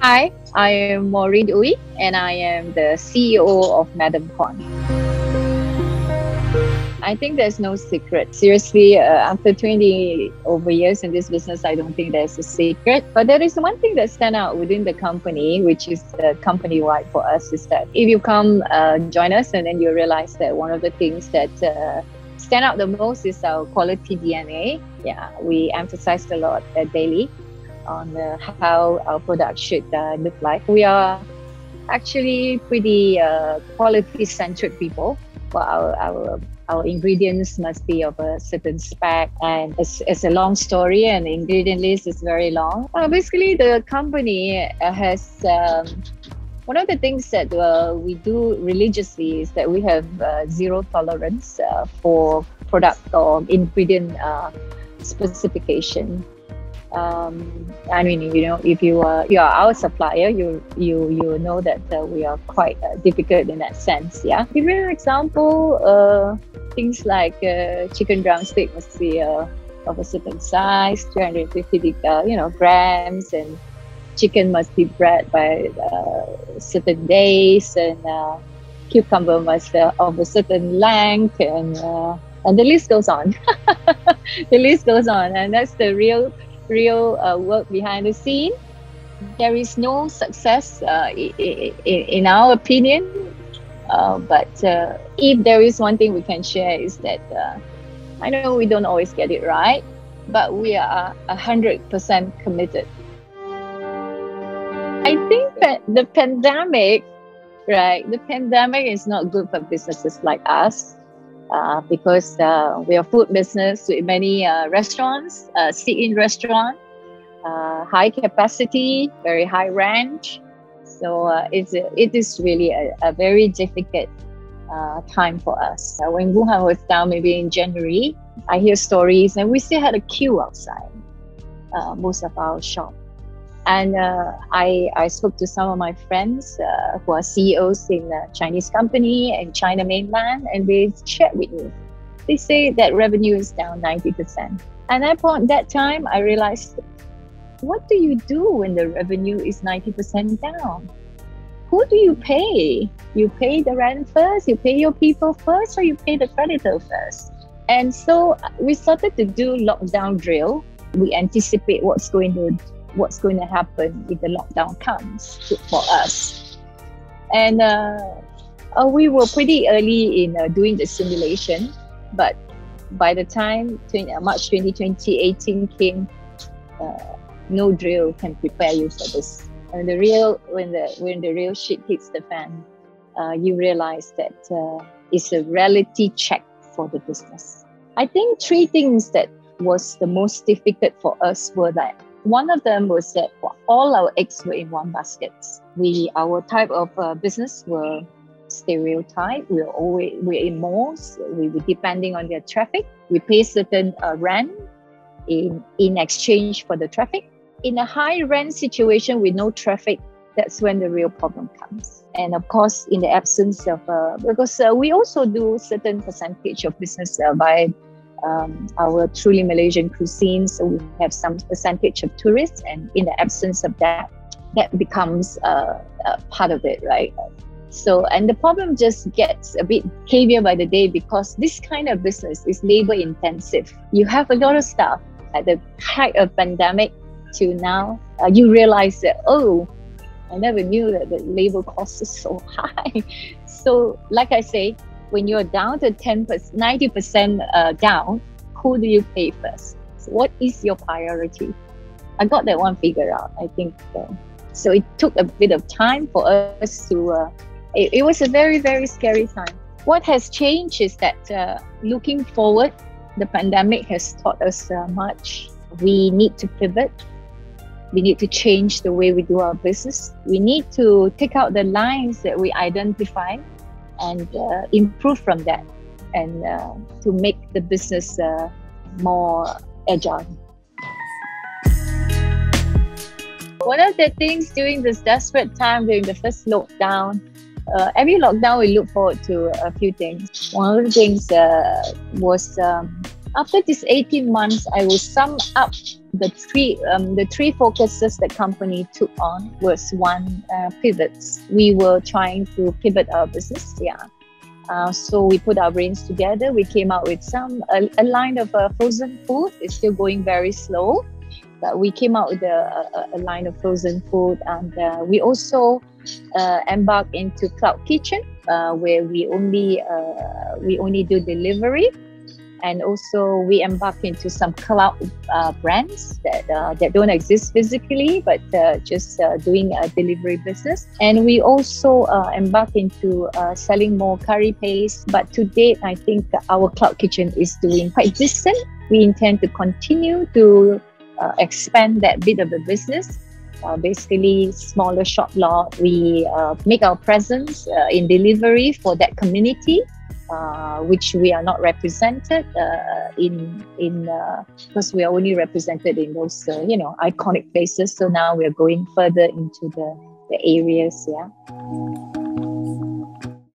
Hi, I am Maureen Ooi and I am the CEO of Madam Kwan. I think there's no secret. Seriously, after 20 over years in this business, I don't think there's a secret. But there is one thing that stands out within the company, which is company-wide for us, is that if you come join us and then you realize that one of the things that stand out the most is our quality DNA. Yeah, we emphasize a lot daily on how our product should look like. We are actually pretty quality-centered people. Well, our ingredients must be of a certain spec, and it's a long story, and the ingredient list is very long. Basically, the company has one of the things that we do religiously is that we have zero tolerance for product or ingredient specification. I mean, you know, if you are our supplier, you know that we are quite difficult in that sense. Yeah. Give you an example. Things like chicken drumstick must be of a certain size, 350 grams, and chicken must be bred by certain days, and cucumber must be of a certain length, and the list goes on. The list goes on, and that's the real work behind the scene. There is no success in our opinion, but if there is one thing we can share is that I know we don't always get it right, but we are 100% committed. I think that the pandemic, right? The pandemic is not good for businesses like us. Because we are food business with many restaurants, sit-in restaurant, high capacity, very high range. So it is really a very difficult time for us. When Wuhan was down, maybe in January, I hear stories, and we still had a queue outside most of our shop. And I spoke to some of my friends who are CEOs in Chinese company and China mainland, and they shared with me. They say that revenue is down 90%. And at that time, I realized, what do you do when the revenue is 90% down? Who do you pay? You pay the rent first, you pay your people first, or you pay the creditor first? And so we started to do lockdown drill. We anticipate what's going to happen if the lockdown comes for us. And we were pretty early in doing the simulation, but by the time March 2020, 18 came, no drill can prepare you for this. And when the real shit hits the fan, you realize that it's a reality check for the business. I think three things that was the most difficult for us were that one of them was that all our eggs were in one basket. Our type of business were stereotyped. We're in malls. We were depending on their traffic. We pay certain rent in exchange for the traffic. In a high rent situation with no traffic, that's when the real problem comes. And of course, in the absence of because we also do certain percentage of business by our truly Malaysian cuisine, so we have some percentage of tourists, and in the absence of that becomes part of it, right? So, and the problem just gets a bit heavier by the day, because this kind of business is labor intensive. You have a lot of staff. At the height of pandemic to now, you realize that, oh, I never knew that the labor cost is so high. So, like I say, when you're down to 90% down, who do you pay first? So what is your priority? I got that one figured out, I think. So it took a bit of time for us to, it was a very, very scary time. What has changed is that looking forward, the pandemic has taught us much. We need to pivot. We need to change the way we do our business. We need to take out the lines that we identify and improve from that, and to make the business more agile. One of the things during this desperate time, during the first lockdown, every lockdown we look forward to a few things. One of the things was After this 18 months, I will sum up the three focuses the company took on. Was one, pivots. We were trying to pivot our business. Yeah. So we put our brains together. We came out with a line of frozen food. It's still going very slow, but we came out with a line of frozen food, and we also embarked into cloud kitchen, where we only do delivery. And also we embark into some cloud brands that don't exist physically, but just doing a delivery business. And we also embark into selling more curry paste. But to date, I think our cloud kitchen is doing quite decent. We intend to continue to expand that bit of the business. Basically, smaller shop lot. We make our presence in delivery for that community, which we are not represented because we are only represented in those iconic places. So now we are going further into the areas. Yeah.